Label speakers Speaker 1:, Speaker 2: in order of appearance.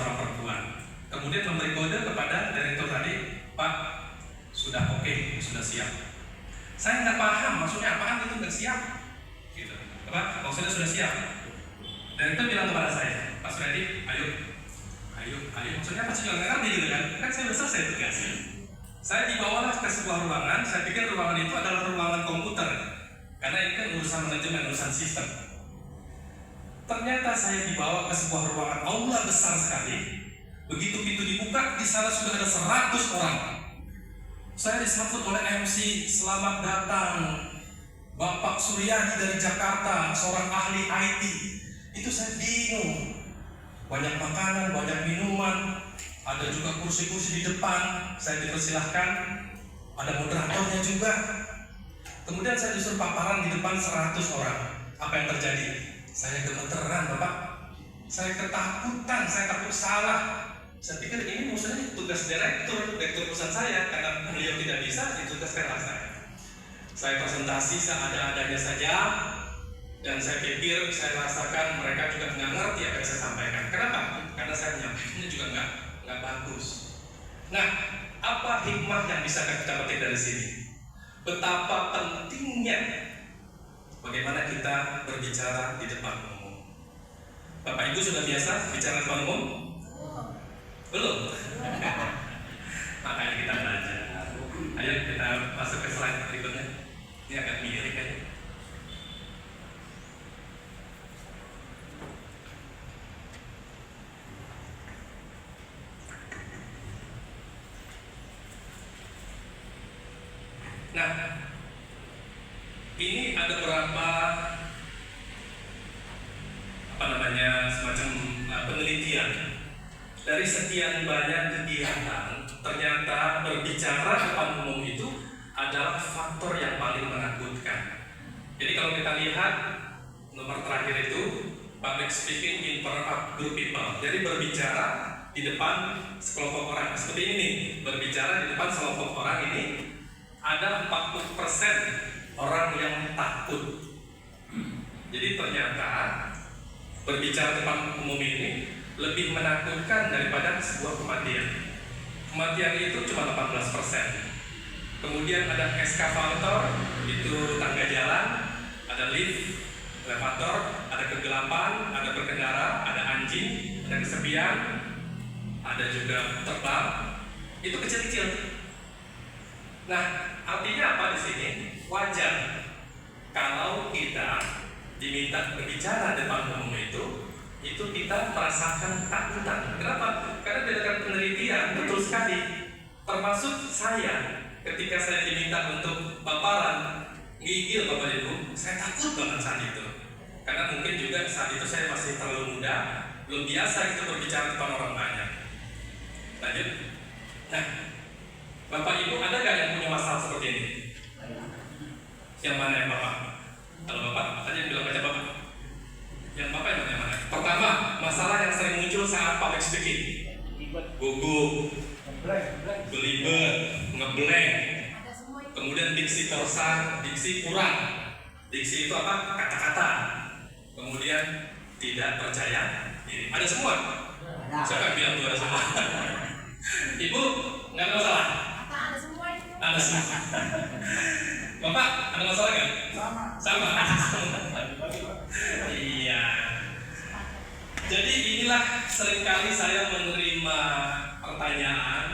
Speaker 1: seorang perempuan. Kemudian memberi kode kepada direktur tadi, Pak, sudah oke, sudah siap. Saya nggak paham maksudnya apaan itu nggak siap, gitu. Apa? Maksudnya sudah siap. Direktur bilang kepada saya, Pak Freddy, ayo, maksudnya apa sih nggak ngerti gitu kan? Kan saya udah selesai tugasnya. Saya dibawalah ke sebuah ruangan. Saya pikir ruangan itu adalah ruangan komputer, karena ini kan urusan manajemen, urusan sistem. Ternyata saya dibawa ke sebuah ruangan aula besar sekali. Begitu pintu dibuka, di sana sudah ada 100 orang. Saya disambut oleh MC, selamat datang Bapak Suryadi dari Jakarta, seorang ahli IT. Itu saya bingung. Banyak makanan, banyak minuman, ada juga kursi-kursi di depan. Saya dipersilahkan, ada moderatornya juga. Kemudian saya disuruh paparan di depan 100 orang. Apa yang terjadi? Saya gemeteran, Bapak. Saya ketakutan, saya takut salah. Saya pikir ini maksudnya tugas direktur perusahaan saya, karena beliau tidak bisa, ditugaskanlah saya. Saya presentasi seadanya saja, dan saya pikir, saya rasakan mereka juga nggak ngerti apa yang saya sampaikan. Kenapa? Karena saya menyampaikannya juga nggak bagus. Nah, apa hikmah yang bisa kita petik dari sini? Betapa pentingnya bagaimana kita berbicara di depan umum. Bapak Ibu sudah biasa bicara di depan umum? Belum? Makanya kita belajar. Ayo kita masuk ke slide berikutnya. Ini agak miring kan? Nah, ini ada beberapa semacam penelitian. Dari sekian banyak kegiatan, ternyata berbicara depan umum itu adalah faktor yang paling menakutkan. Jadi kalau kita lihat nomor terakhir itu public speaking in front of group people. Jadi berbicara di depan sekelompok orang. Seperti ini, berbicara di depan sekelompok orang ini ada 40% orang yang takut. Jadi ternyata berbicara depan umum ini lebih menakutkan daripada sebuah kematian. Kematian itu cuma 18%. Kemudian ada eskavator, itu tangga jalan, ada lift, elevator, ada kegelapan, ada berkendara, ada anjing, ada kesepian, ada juga terbang. Itu kecil-kecil. Nah, artinya apa di sini? Wajar kalau kita diminta berbicara depan umum itu kita merasakan ketakutan. Kenapa? Karena berdasarkan penelitian betul sekali. Termasuk saya, ketika saya diminta untuk paparan, gigil Bapak Ibu, saya takut banget saat itu. Karena mungkin juga saat itu saya masih terlalu muda, belum biasa kita berbicara depan orang banyak. Lanjut. Nah, Bapak Ibu ada nggak yang punya masalah seperti ini? Yang mana yang Bapak? Kalau Bapak, tadi yang bilang baca Bapak. Yang Bapak yang mana? Pertama, masalah yang sering muncul saat public speaking. Gugup, belibet, ngeblank. Kemudian diksi korsang, diksi kurang. Diksi itu apa? Kata-kata. Kemudian tidak percaya diri. Ada semua? Siapa yang bilang itu ada semua? Ibu, nggak ada masalah?
Speaker 2: Ada semua itu.
Speaker 1: Ada semua. Bapak, ada masalah nggak? Sama. Iya. Jadi inilah seringkali saya menerima pertanyaan